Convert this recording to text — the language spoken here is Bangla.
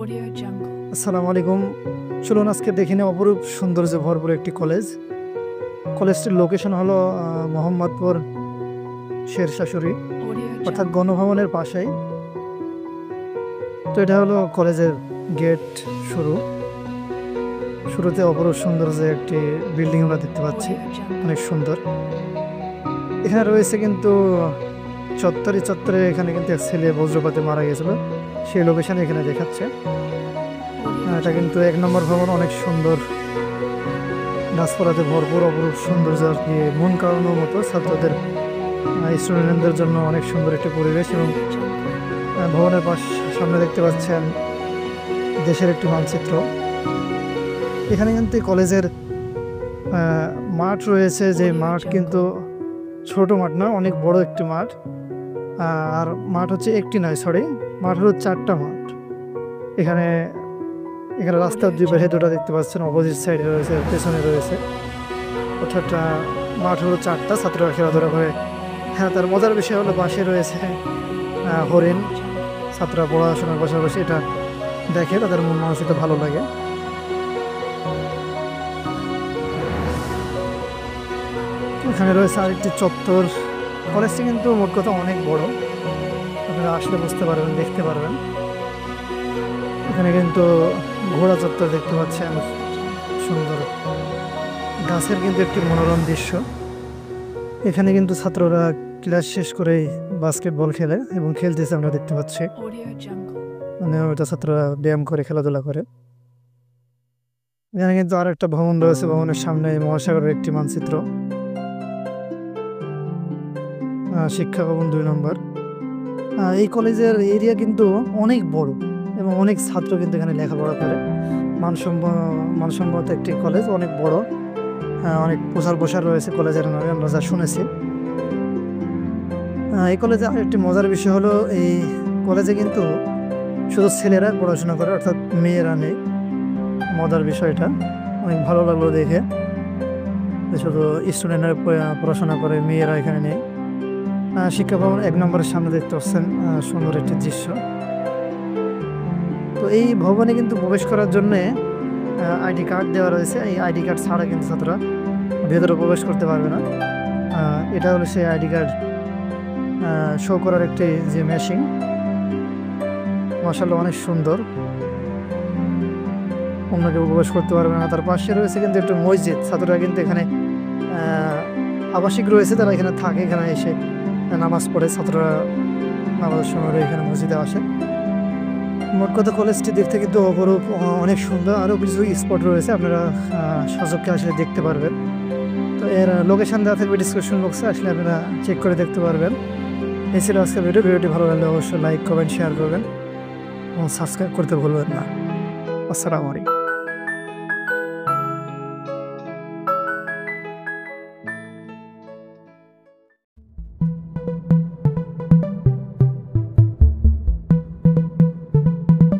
আসসালামু আলাইকুম। চলুন আজকে দেখে নিই অপরূপ সৌন্দর্যে ভরপুর একটি কলেজ। কলেজটির লোকেশন হলো মোহাম্মদপুর শেরশাশুড়ি, অর্থাৎ গণভবনের পাশেই। তো এটা হলো কলেজের গেট। শুরুতে অপরূপ সৌন্দর্যে একটি বিল্ডিং আমরা দেখতে পাচ্ছি, অনেক সুন্দর। এখানে রয়েছে কিন্তু চত্বরে এখানে কিন্তু এক ছেলে বজ্রপাতে মারা গেছিল, সেই লোকেশন এখানে দেখাচ্ছে। এটা কিন্তু 1 নম্বর ভবন, অনেক সুন্দর, গাছপালাতে ভরপুর, অপরূপ সৌন্দর্য আর কি, মন কাড়ানোর মতো। ছাত্রদের স্টুডেন্টদের জন্য অনেক সুন্দর একটি পরিবেশ। এবং ভবনের সামনে দেখতে পাচ্ছেন দেশের একটি মানচিত্র। এখানে কিন্তু কলেজের মাঠ রয়েছে, যে মাঠ কিন্তু ছোট মাঠ না, অনেক বড় একটি মাঠ। আর মাঠ হচ্ছে একটি নয়, মাঠ হলো 4টা মাঠ। এখানে রাস্তার দুই পাশে দুটো দেখতে পাচ্ছেন, অপোজিট সাইডে রয়েছে, পেছনে রয়েছে। অর্থাৎ মাঠ হলো 4টা, ছাত্ররা খেলাধুলা করে। হ্যাঁ, তার মজার বিষয় হলো পাশে রয়েছে হরিণ। ছাত্ররা পড়াশোনার পাশাপাশি এটা দেখে, তাদের মন মানসিকতা ভালো লাগে। এখানে রয়েছে আরেকটি চত্বর। কলেজটি কিন্তু মোট কথা অনেক বড়, আপনারা আসলে বুঝতে পারবেন, দেখতে পারবেন। এখানে কিন্তু ঘোড়া চত্বর দেখতে পাচ্ছেন, সুন্দর গাছের কিন্তু একটি মনোরম দৃশ্য। এখানে কিন্তু ছাত্ররা ক্লাস শেষ করে বাস্কেটবল খেলে এবং খেলতেছে, আমরা দেখতে পাচ্ছি। মানে ওইটা ছাত্ররা ব্যায়াম করে, খেলাধুলা করে। এখানে কিন্তু আর একটা ভবন রয়েছে, ভবনের সামনে মহাসাগরের একটি মানচিত্র, শিক্ষা ভবন 2 নম্বর। এই কলেজের এরিয়া কিন্তু অনেক বড় এবং অনেক ছাত্র কিন্তু এখানে লেখাপড়া করে। মানসম্মত একটি কলেজ, অনেক বড়, অনেক প্রসার রয়েছে কলেজের নামে, আমরা যা শুনেছি। এই কলেজে আরেকটি মজার বিষয় হলো, এই কলেজে কিন্তু শুধু ছেলেরা পড়াশোনা করে, অর্থাৎ মেয়েরা নেই। মজার বিষয়টা অনেক ভালো লাগলো দেখে, শুধু স্টুডেন্টরা পড়াশোনা করে, মেয়েরা এখানে নেই। শিক্ষা ভবন 1 নম্বরের সামনে দেখতে পাচ্ছেন সুন্দর একটি দৃশ্য। তো এই ভবনে কিন্তু প্রবেশ করার জন্য আইডি কার্ড দেওয়া রয়েছে। এই আইডি কার্ড ছাড়া কিন্তু ছাত্ররা ভেতরে প্রবেশ করতে পারবে না। এটা হলো সেই আইডি কার্ড শো করার একটি যে মেশিন, মাশাআল্লাহ অনেক সুন্দর। অন্য কেউ প্রবেশ করতে পারবে না। তার পাশে রয়েছে কিন্তু একটা মসজিদ। ছাত্ররা কিন্তু এখানে আবাসিক রয়েছে, তারা এখানে থাকে, এখানে এসে নামাজ পড়ে। ছাত্ররা নামাজের সময় এখানে মসজিদে আসে। মোট কথা কলেজটি দেখতে কিন্তু অপরূপ, অনেক সুন্দর। আরও কিছু স্পট রয়েছে, আপনারা সুযোগকে আসলে দেখতে পারবেন। তো এর লোকেশন দেওয়া থাকবে ডিসক্রিপশন বক্সে, আসলে আপনারা চেক করে দেখতে পারবেন। এই ছিল আজকের ভিডিওটি ভালো লাগলে অবশ্যই লাইক, কমেন্ট, শেয়ার করবেন এবং সাবস্ক্রাইব করতে ভুলবেন না। আসসালামু আলাইকুম।